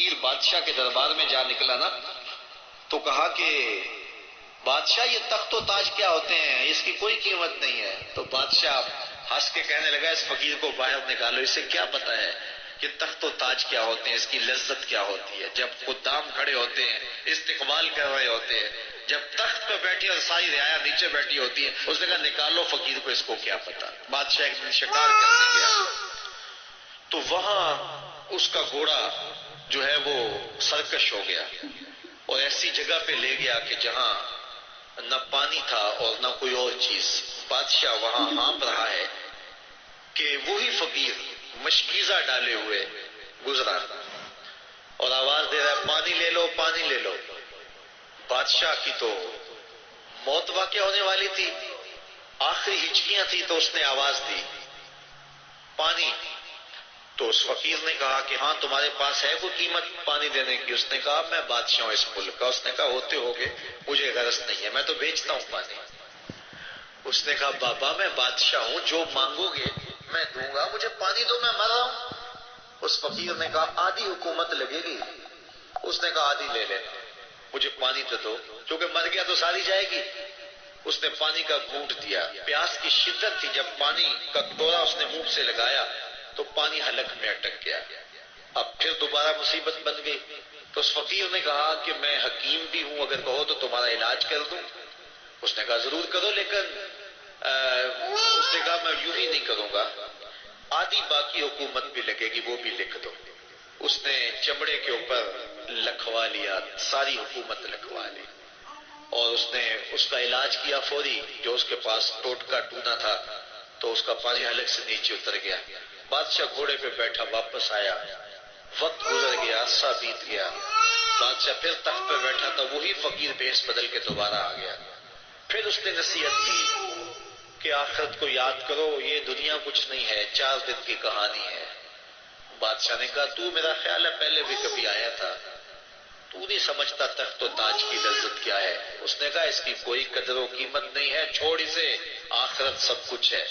فقیر بادشاہ کے دربار میں جا نکلا نا تو کہا کہ بادشاہ یہ تخت و تاج کیا ہوتے ہیں، اس کی کوئی قیمت نہیں ہے۔ تو بادشاہ ہنس کے کہنے لگا اس فقیر کو باہر نکالو، اسے کیا پتا ہے کہ تخت و تاج کیا ہوتے ہیں، اس کی لذت کیا ہوتی ہے۔ جب خدام کھڑے ہوتے ہیں استقبال کر رہے ہوتے ہیں، جب تخت پہ بیٹھی اور ساری رعایا نیچے بیٹھی ہوتی ہے، اس نے کہا نکالو فقیر کو، اس کو کیا پتا۔ بادشاہ ایک دن شکار کرنے گیا تو وہاں اس کا گھوڑا جو ہے وہ سرکش ہو گیا اور ایسی جگہ پہ لے گیا کہ جہاں نہ پانی تھا اور نہ کوئی اور چیز۔ بادشاہ وہاں ہانپ رہا ہے کہ وہی فقیر مشکیزہ ڈالے ہوئے گزرا اور آواز دے رہا ہے پانی لے لو، پانی لے لو۔ بادشاہ کی تو موت واقع ہونے والی تھی، آخری ہچکیاں تھی تو اس نے آواز دی پانی۔ تو اس فقیر نے کہا کہ ہاں تمہارے پاس ہے کوئی قیمت پانی دینے کی؟ اس نے کہا میں بادشاہ ہوں اس ملک کا۔ اس نے کہا ہوتے ہوگے، مجھے غرض نہیں ہے، میں تو بیچتا ہوں پانی۔ اس نے کہا بابا میں بادشاہ ہوں، جو مانگو گے میں دوں گا، مجھے پانی دو، میں مر رہا ہوں۔ اس فقیر نے کہا آدھی حکومت لگے گی۔ اس نے کہا آدھی لے لے، مجھے پانی تو دو، کیونکہ مر گیا تو ساری جائے گی۔ اس نے پانی کا گھونٹ دیا، پیاس کی شدت تھی، جب پانی کا کٹورا اس نے منہ سے لگایا تو پانی حلق میں اٹک گیا۔ اب پھر دوبارہ مصیبت بن گئی تو اس فقیر نے کہا کہ میں حکیم بھی ہوں، اگر کہو تو تمہارا علاج کر دوں۔ اس نے کہا ضرور کرو، لیکن اس نے کہا میں یوں ہی نہیں کروں گا، آدھی باقی حکومت بھی لگے گی، وہ بھی لکھ دو۔ اس نے چمڑے کے اوپر لکھوا لیا، ساری حکومت لکھوا لی اور اس نے اس کا علاج کیا فوری۔ جو اس کے پاس ٹوٹکا ٹونا تھا تو اس کا پانی حلق سے نیچے اتر گیا۔ بادشاہ گھوڑے پہ بیٹھا واپس آیا، وقت گزر گیا، عرصہ بیت گیا۔ بادشاہ پھر تخت پہ بیٹھا تھا، وہی فقیر بھیس بدل کے دوبارہ آ گیا۔ پھر اس نے نصیحت کی کہ آخرت کو یاد کرو، یہ دنیا کچھ نہیں ہے، 4 دن کی کہانی ہے۔ بادشاہ نے کہا تو میرا خیال ہے پہلے بھی کبھی آیا تھا، تو نہیں سمجھتا تخت و تاج کی لذت کیا ہے۔ اس نے کہا اس کی کوئی قدر و قیمت نہیں ہے، چھوڑ اسے، آخرت سب کچھ ہے۔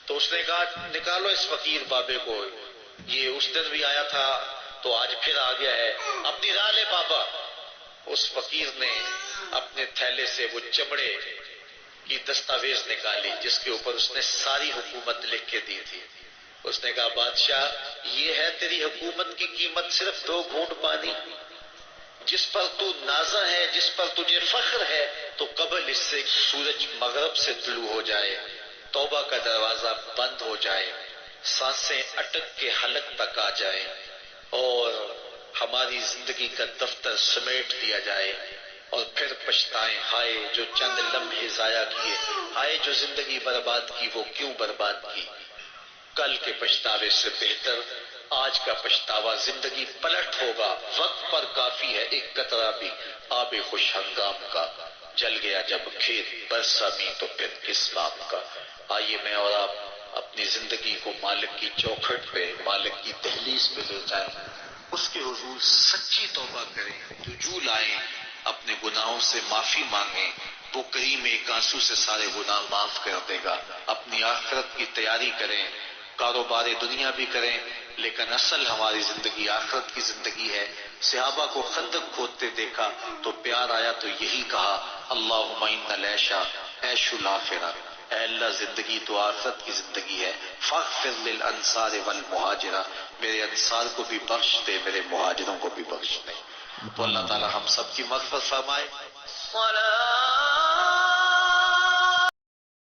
تو اس نے کہا نکالو اس فقیر بابے کو، یہ اس دن بھی آیا تھا تو آج پھر آ گیا ہے، اپنی راہ لے بابا۔ اس فقیر نے اپنے تھیلے سے وہ چمڑے کی دستاویز نکالی جس کے اوپر اس نے ساری حکومت لکھ کے دی تھی۔ اس نے کہا بادشاہ یہ ہے تیری حکومت کی قیمت، صرف 2 گھونٹ پانی، جس پر تو نازا ہے، جس پر تجھے فخر ہے، تو قبل اس سے سورج مغرب سے طلوع ہو جائے، توبہ کا دروازہ بند ہو جائے، سانسیں اٹک کے حلق تک آ جائیں اور ہماری زندگی کا دفتر سمیٹ دیا جائے، اور پھر پچھتائیں ہائے جو چند لمحے ضائع کیے، ہائے جو زندگی برباد کی وہ کیوں برباد کی۔ کل کے پچھتاوے سے بہتر آج کا پچھتاوا، زندگی پلٹ ہوگا، وقت پر کافی ہے ایک قطرہ بھی آب خوش ہنگام کا، جل گیا جب کھیت برسا بھی تو پھر کس کام کا۔ آئیے میں اور آپ اپنی زندگی کو مالک کی چوکھٹ پہ، مالک کی دہلیز پہ لے جائیں، اس کے حضور سچی توبہ کریں، رجوع لائیں، اپنے گناہوں سے معافی مانگیں، وہ کریم ایک آنسو سے سارے گناہ معاف کر دے گا۔ اپنی آخرت کی تیاری کریں، کاروبار دنیا بھی کریں، لیکن اصل ہماری زندگی آخرت کی زندگی ہے۔ صحابہ کو خندق کھودتے دیکھا تو پیار آیا تو یہی کہا اللہم ان العیش عیش الآخرہ، اے اللہ زندگی تو آخرت کی زندگی ہے، فاغفر للانصار والمہاجرہ، میرے انصار کو بھی بخش دے، میرے مہاجروں کو بھی بخش دے۔ تو اللہ تعالی ہم سب کی مغفرت فرمائے۔